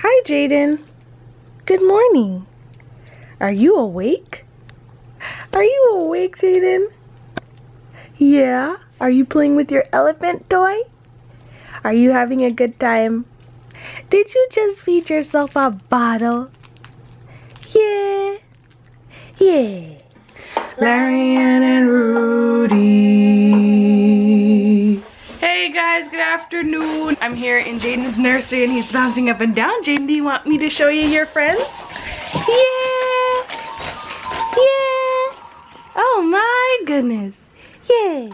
Hi, Jaden. Good morning. Are you awake? Are you awake, Jaden? Yeah? Are you playing with your elephant toy? Are you having a good time? Did you just feed yourself a bottle? Yeah. Yeah. Larianne and Roody. Hey guys, good afternoon. I'm here in Jaden's nursery and he's bouncing up and down. Jaden, do you want me to show you your friends? Yeah. Yeah. Oh my goodness. Yeah.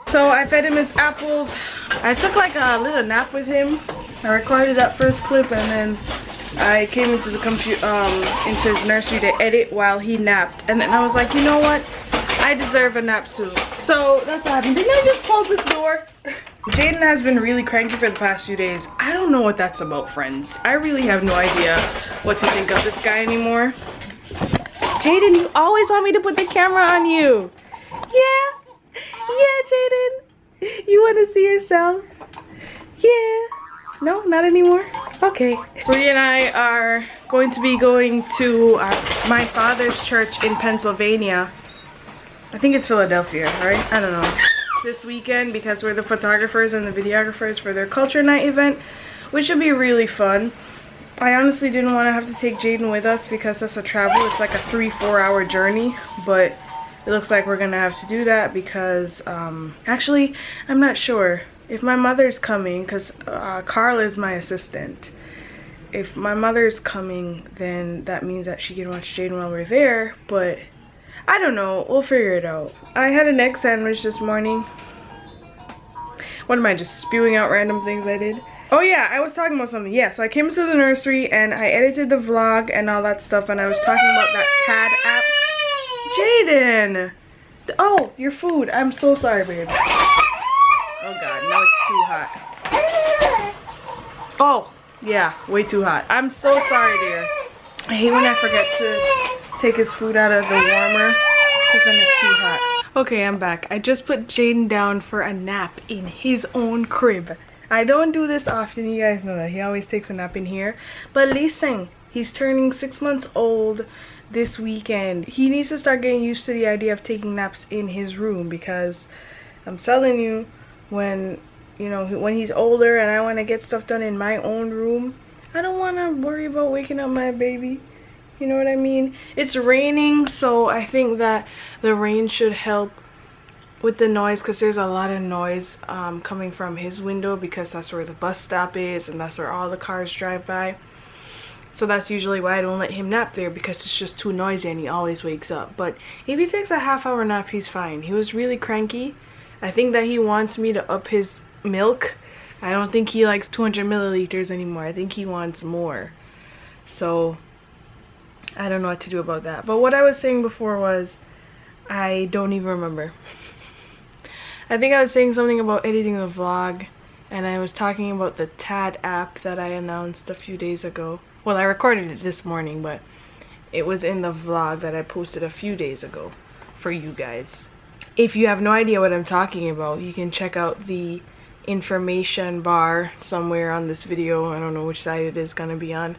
So I fed him his apples. I took like a little nap with him. I recorded that first clip and then I came into the into his nursery to edit while he napped. And then I was like, you know what? I deserve a nap too. So that's what happened. Didn't I just close this door? Jaden has been really cranky for the past few days. I don't know what that's about, friends. I really have no idea what to think of this guy anymore. Jaden, you always want me to put the camera on you. Yeah? Yeah, Jaden. You want to see yourself? Yeah. No, not anymore? Okay. Rudy and I are going to be going to my father's church in Pennsylvania. I think it's Philadelphia, right? I don't know. This weekend because we're the photographers and the videographers for their culture night event, which should be really fun. I honestly didn't want to have to take Jaden with us because that's a travel. It's like a 3-4 hour journey, but it looks like we're gonna have to do that because actually I'm not sure if my mother's coming because Carl is my assistant. If my mother's coming, then that means that she can watch Jaden while we're there, but I don't know, we'll figure it out. I had an egg sandwich this morning. What am I, just spewing out random things I did? Oh yeah, I was talking about something. Yeah, so I came to the nursery and I edited the vlog and all that stuff and I was talking about that TAD app. Jaden! Oh, your food. I'm so sorry, babe. Oh god, now it's too hot. Oh, yeah, way too hot. I'm so sorry, dear. I hate when I forget to take his food out of the warmer because then it's too hot. Okay, I'm back. I just put Jaden down for a nap in his own crib. I don't do this often, you guys know that. He always takes a nap in here. But listen, he's turning 6 months old this weekend. He needs to start getting used to the idea of taking naps in his room because I'm telling you, when he's older and I want to get stuff done in my own room, I don't want to worry about waking up my baby. You know what I mean? It's raining, so I think that the rain should help with the noise because there's a lot of noise coming from his window because that's where the bus stop is and that's where all the cars drive by. So that's usually why I don't let him nap there because it's just too noisy and he always wakes up. But if he takes a half-hour nap, he's fine. He was really cranky. I think that he wants me to up his milk. I don't think he likes 200 milliliters anymore. I think he wants more. So I don't know what to do about that. But what I was saying before was, I don't even remember. I think I was saying something about editing the vlog, and I was talking about the TAD app that I announced a few days ago. Well, I recorded it this morning, but it was in the vlog that I posted a few days ago for you guys. If you have no idea what I'm talking about, you can check out the information bar somewhere on this video. I don't know which side it is gonna be on,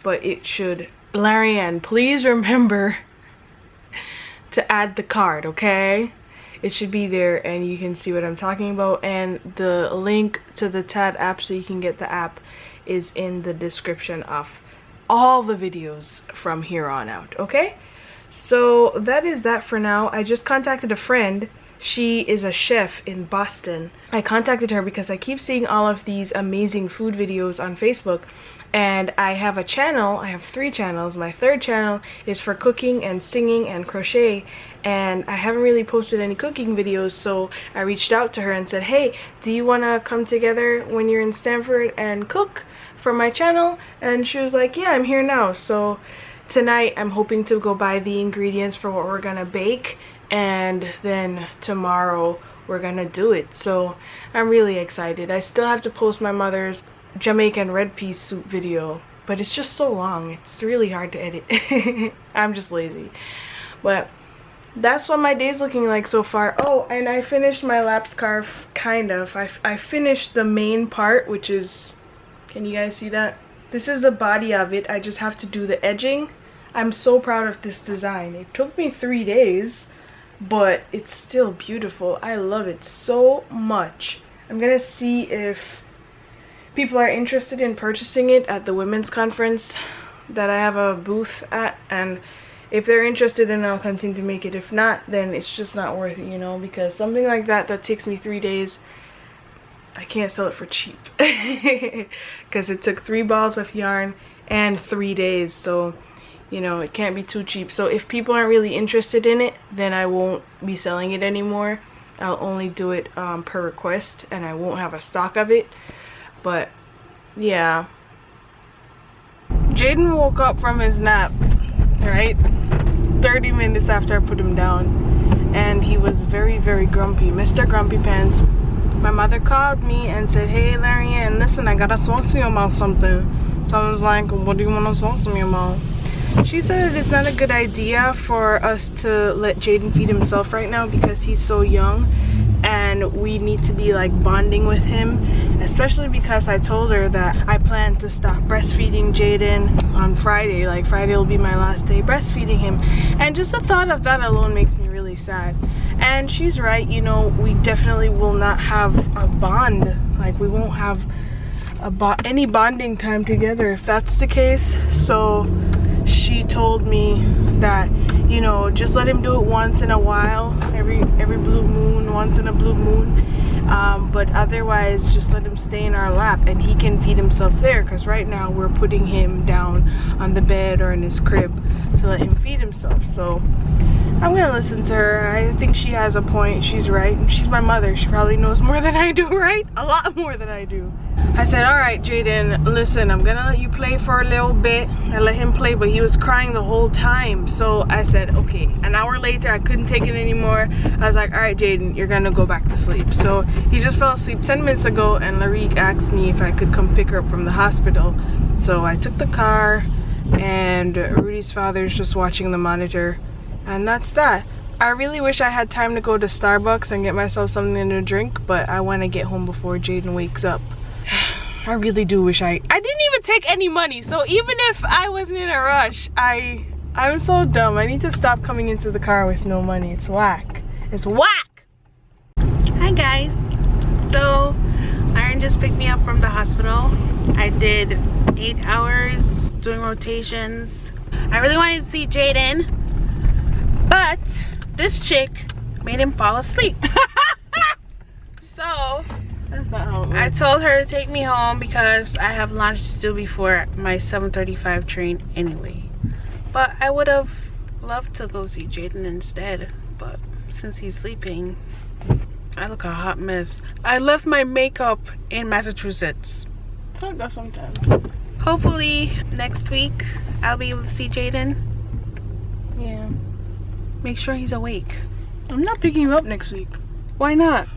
but it should. Larianne, please remember to add the card, okay? It should be there and you can see what I'm talking about, and the link to the TAD app so you can get the app is in the description of all the videos from here on out, okay? So that is that for now. I just contacted a friend. She is a chef in Boston. I contacted her because I keep seeing all of these amazing food videos on Facebook, and I have a channel. I have 3 channels. My 3rd channel is for cooking and singing and crochet, and I haven't really posted any cooking videos, so I reached out to her and said, hey, do you want to come together when you're in Stamford and cook for my channel? And she was like, yeah, I'm here now. So tonight I'm hoping to go buy the ingredients for what we're gonna bake, and then tomorrow we're gonna do it. So I'm really excited. I still have to post my mother's Jamaican red pea soup video, but it's just so long. It's really hard to edit. I'm just lazy. But that's what my day's looking like so far. Oh, and I finished my lap scarf, kind of. I finished the main part, which is, can you guys see that? This is the body of it. I just have to do the edging. I'm so proud of this design. It took me 3 days, but it's still beautiful. I love it so much. I'm gonna see if people are interested in purchasing it at the women's conference that I have a booth at, and if they're interested, then I'll continue to make it. If not, then it's just not worth it, you know, because something like that takes me 3 days, I can't sell it for cheap because it took 3 balls of yarn and 3 days, so you know, it can't be too cheap. So if people aren't really interested in it, then I won't be selling it anymore. I'll only do it per request, and I won't have a stock of it. But yeah, Jaden woke up from his nap, right, 30 minutes after I put him down, and he was very, very grumpy. Mr. Grumpy Pants. My mother called me and said, hey Larianne, listen, I gotta talk to you about something. So I was like, what do you want to talk to me about? She said it's not a good idea for us to let Jaden feed himself right now because he's so young, and we need to be like bonding with him, especially because I told her that I plan to stop breastfeeding Jaden on Friday. Like Friday will be my last day breastfeeding him, and just the thought of that alone makes me really sad. And she's right, you know, we definitely will not have a bond. Like we won't have any bonding time together if that's the case. So she told me that, you know, just let him do it once in a while, every blue moon, once in a blue moon, but otherwise just let him stay in our lap and he can feed himself there, because right now we're putting him down on the bed or in his crib to let him feed himself. So I'm gonna listen to her. I think she has a point. She's right. She's my mother. She probably knows more than I do, right? A lot more than I do. I said, all right, Jaden, listen, I'm gonna let you play for a little bit. I let him play, but he was crying the whole time. So I said, okay. An hour later, I couldn't take it anymore. I was like, all right, Jaden, you're gonna go back to sleep. So he just fell asleep 10 minutes ago, and Larique asked me if I could come pick her up from the hospital. So I took the car, and Rudy's father's just watching the monitor. And that's that. I really wish I had time to go to Starbucks and get myself something to drink, but I want to get home before Jaden wakes up. I really do wish I didn't even take any money, so even if I wasn't in a rush, I'm so dumb. I need to stop coming into the car with no money. It's whack. It's whack. Hi guys. So Aaron just picked me up from the hospital. I did 8 hours doing rotations. I really wanted to see Jaden, but this chick made him fall asleep. So that's not how it works. I told her to take me home because I have lunch to do before my 7:35 train anyway. But I would have loved to go see Jaden instead, but since he's sleeping, I look a hot mess. I left my makeup in Massachusetts. It's like that sometimes. Hopefully next week I'll be able to see Jaden. Yeah. Make sure he's awake. I'm not picking you up next week. Why not?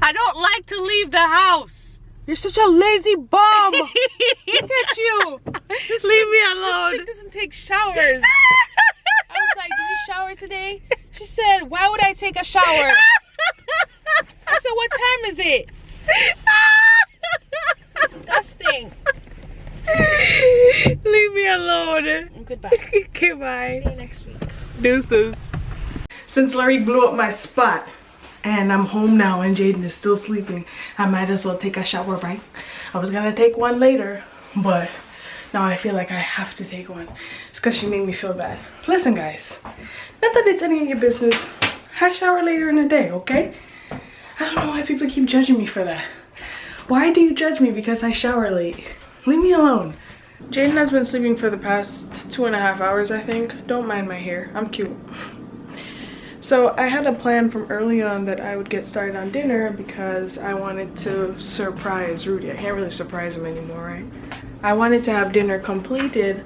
I don't like to leave the house. You're such a lazy bum. Look at you. Leave me alone. This chick doesn't take showers. I was like, did you shower today? She said, why would I take a shower? I said, what time is it? Disgusting. Leave me alone. Goodbye. Goodbye. See you next week. Deuces. Since Larry blew up my spot and I'm home now and Jaden is still sleeping, I might as well take a shower, right? I was gonna take one later, but now I feel like I have to take one. It's because she made me feel bad. Listen guys, not that it's any of your business. I shower later in the day, okay? I don't know why people keep judging me for that. Why do you judge me because I shower late? Leave me alone. Jaden has been sleeping for the past 2.5 hours, I think. Don't mind my hair, I'm cute. So I had a plan from early on that I would get started on dinner because I wanted to surprise Rudy. I can't really surprise him anymore, right? I wanted to have dinner completed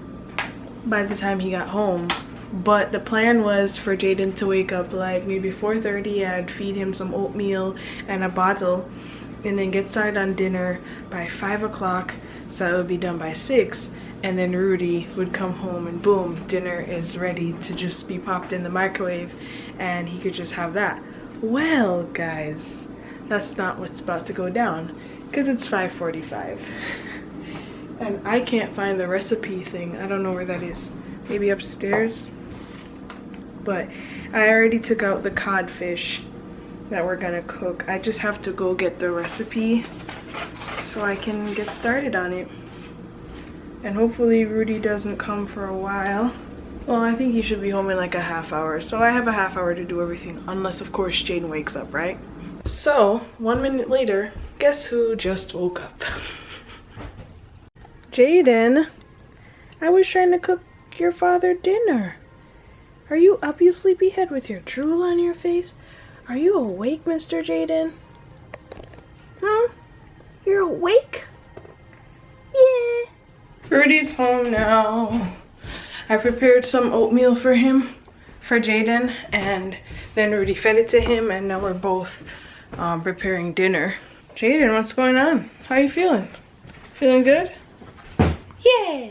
by the time he got home. But the plan was for Jaden to wake up like maybe 4:30. I'd feed him some oatmeal and a bottle, and then get started on dinner by 5 o'clock, so it would be done by 6. And then Rudy would come home and boom, dinner is ready to just be popped in the microwave and he could just have that. Well guys, that's not what's about to go down because it's 5:45 And I can't find the recipe thing. I don't know where that is. Maybe upstairs. But I already took out the codfish that we're gonna cook. I just have to go get the recipe so I can get started on it. And hopefully Rudy doesn't come for a while. Well, I think he should be home in like a half hour. So I have a half hour to do everything. Unless, of course, Jaden wakes up, right? So, 1 minute later, guess who just woke up? Jaden, I was trying to cook your father dinner. Are you up, you sleepyhead, with your drool on your face? Are you awake, Mr. Jaden? You're awake? Yeah. Rudy's home now. I prepared some oatmeal for him, for Jaden, and then Rudy fed it to him, and now we're both preparing dinner. Jaden, what's going on? How you feeling? Feeling good? Yeah.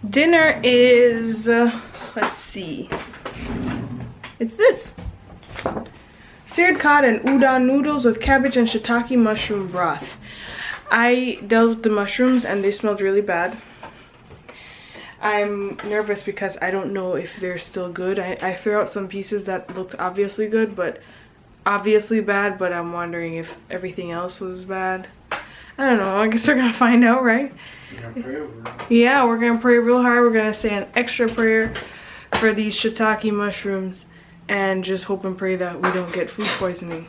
Dinner is, let's see. It's this. Seared Cod and Udon Noodles with Cabbage and Shiitake Mushroom Broth. I dealt with the mushrooms and they smelled really bad. I'm nervous because I don't know if they're still good. I threw out some pieces that looked obviously good, but obviously bad, but I'm wondering if everything else was bad. I don't know. I guess we're gonna find out, right? Yeah, we're gonna pray real hard. We're gonna say an extra prayer for these shiitake mushrooms and just hope and pray that we don't get food poisoning.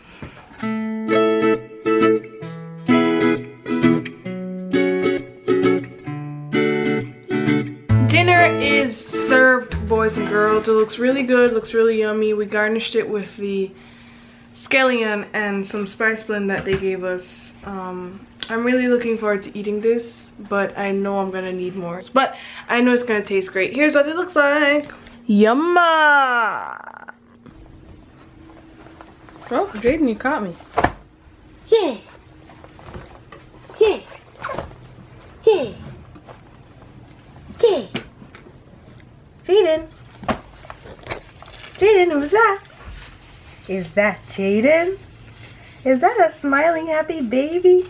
Dinner is served, boys and girls. It looks really good, looks really yummy. We garnished it with the scallion and some spice blend that they gave us. I'm really looking forward to eating this, but I know I'm gonna need more. But I know it's gonna taste great. Here's what it looks like. Yumma! Oh, Jaden, you caught me. Yeah! Yeah! Yeah! Yeah! Jaden! Jaden, who's that? Is that Jaden? Is that a smiling happy baby?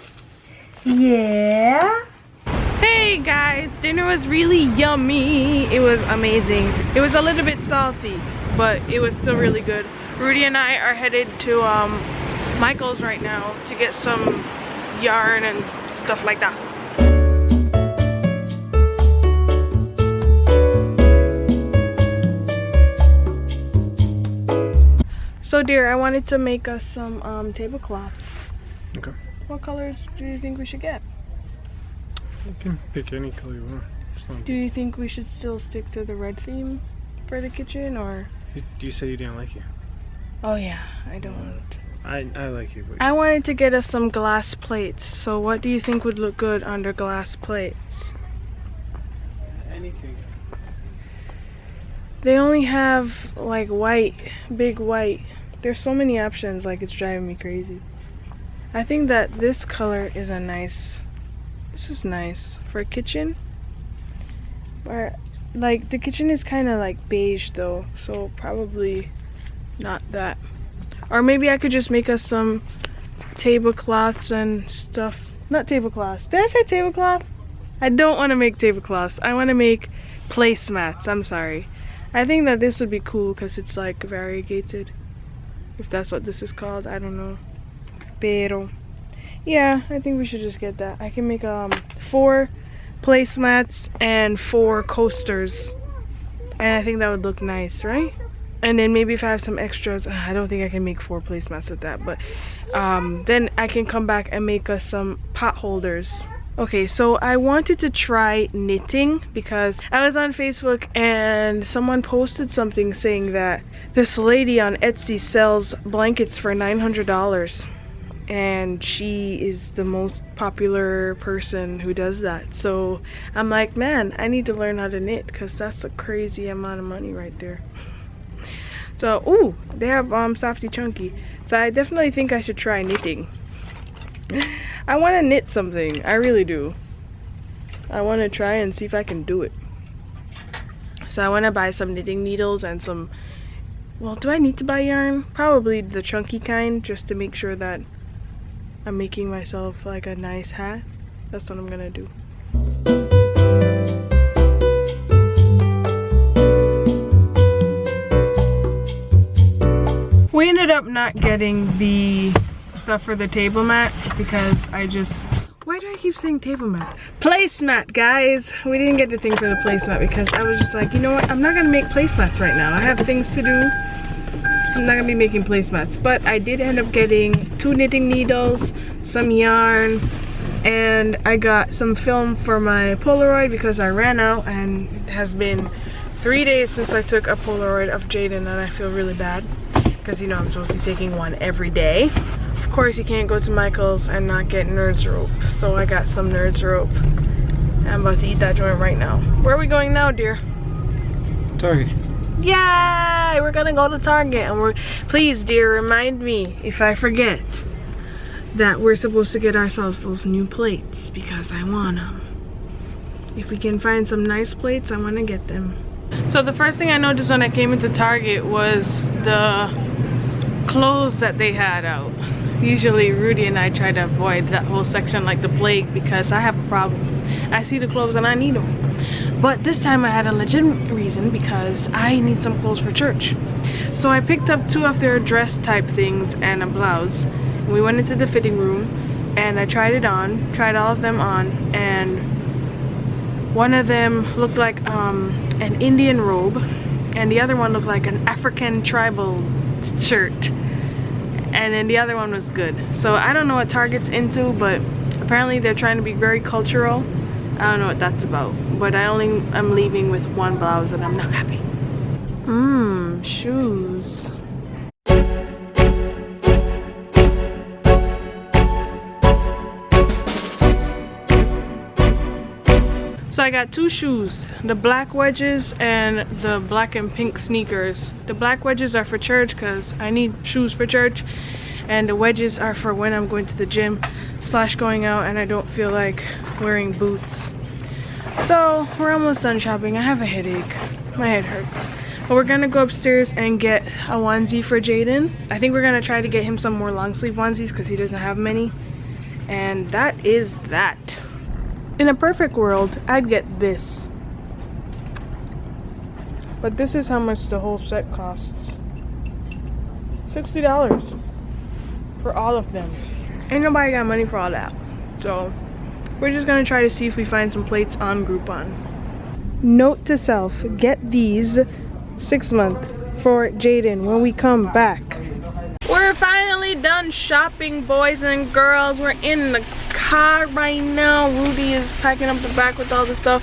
Yeah? Hey guys, dinner was really yummy. It was amazing. It was a little bit salty, but it was still really good. Rudy and I are headed to Michael's right now to get some yarn and stuff like that. So dear, I wanted to make us some tablecloths. Okay. What colors do you think we should get? You can pick any color you want. Do you think we should still stick to the red theme for the kitchen, or? You said you didn't like it. Oh yeah, I don't. I like it. But I wanted to get us some glass plates. So what do you think would look good under glass plates? Anything. They only have like white, big white. There's so many options, like it's driving me crazy. I think that this color is a nice, this is nice for a kitchen. Or like the kitchen is kind of like beige though, so probably not that. Or maybe I could just make us some tablecloths and stuff. Not tablecloths. Did I say tablecloth? I don't want to make tablecloths. I want to make placemats. I'm sorry. I think that this would be cool because it's like variegated. If that's what this is called, I don't know. Pero yeah, I think we should just get that. I can make 4 placemats and 4 coasters, and I think that would look nice, right? And then maybe if I have some extras, I don't think I can make 4 placemats with that, but then I can come back and make us some pot holders. Okay, so I wanted to try knitting because I was on Facebook and someone posted something saying that this lady on Etsy sells blankets for $900 and she is the most popular person who does that. So I'm like, man, I need to learn how to knit because that's a crazy amount of money right there. So, ooh, they have Softy Chunky. So I definitely think I should try knitting. I want to knit something. I really do. I want to try and see if I can do it. So I want to buy some knitting needles and some... Well, do I need to buy yarn? Probably the chunky kind, just to make sure that I'm making myself like a nice hat. That's what I'm gonna do. not getting the stuff for the table mat because I just... Why do I keep saying table mat? Placemat, guys! We didn't get the thing for the placemat because I was just like, you know what? I'm not gonna make placemats right now. I have things to do. I'm not gonna be making placemats. But I did end up getting 2 knitting needles, some yarn, and I got some film for my Polaroid because I ran out, and it has been 3 days since I took a Polaroid of Jaden, and I feel really bad because you know I'm supposed to be taking one every day. Of course you can't go to Michael's and not get Nerds rope, so I got some Nerds rope. I'm about to eat that joint right now. Where are we going now, dear? Target. Yay! We're gonna go to Target, and please, dear, remind me if I forget that we're supposed to get ourselves those new plates because I want them. If we can find some nice plates, I want to get them. So the first thing I noticed when I came into Target was the clothes that they had out. Usually Rudy and I try to avoid that whole section like the plague because I have a problem. I see the clothes and I need them. But this time I had a legitimate reason because I need some clothes for church. So I picked up 2 of their dress type things and a blouse. We went into the fitting room and I tried it on, tried all of them on, and one of them looked like an Indian robe and the other one looked like an African tribal shirt, and then the other one was good. So I don't know what Target's into, but apparently they're trying to be very cultural. I don't know what that's about, but I'm leaving with 1 blouse and I'm not happy. Shoes. So I got 2 shoes, the black wedges and the black and pink sneakers. The black wedges are for church because I need shoes for church, and the wedges are for when I'm going to the gym / going out and I don't feel like wearing boots. So we're almost done shopping. I have a headache. My head hurts. But we're gonna go upstairs and get a onesie for Jaden. I think we're gonna try to get him some more long sleeve onesies because he doesn't have many. And that is that. In a perfect world, I'd get this. But this is how much the whole set costs. $60 for all of them. Ain't nobody got money for all that. So we're just gonna try to see if we find some plates on Groupon. Note to self, get these 6-month for Jaden when we come back. We're finally done shopping, boys and girls. We're in the car right now. Rudy is packing up the back with all the stuff.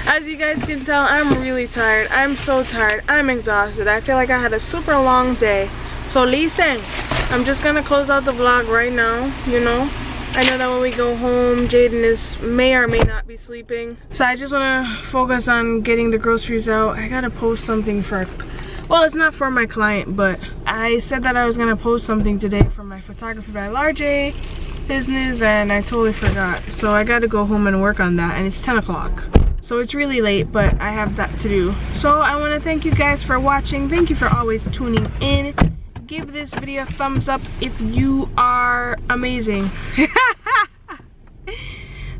As you guys can tell, I'm really tired. I'm so tired. I'm exhausted. I feel like I had a super long day. So listen, I'm just gonna close out the vlog right now, you know. I know that when we go home, Jaden may or may not be sleeping. So I just wanna focus on getting the groceries out. I gotta post something for, well, it's not for my client, but I said that I was gonna post something today for my Photography by LarJ business and I totally forgot. So I gotta go home and work on that, and it's 10 o'clock. So it's really late, but I have that to do. So I wanna thank you guys for watching. Thank you for always tuning in. Give this video a thumbs up if you are amazing.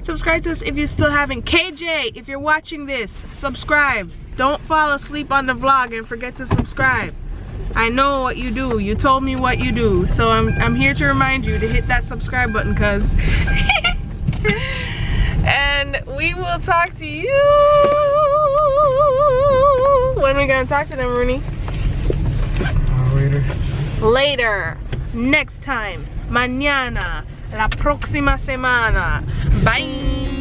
Subscribe to us if you still haven't. KJ, if you're watching this, subscribe. Don't fall asleep on the vlog and forget to subscribe. I know what you do. You told me what you do. So I'm here to remind you to hit that subscribe button, cuz. And we will talk to you. When are we gonna talk to them, Rooney? Later. Later. Next time. Mañana. La próxima semana. Bye.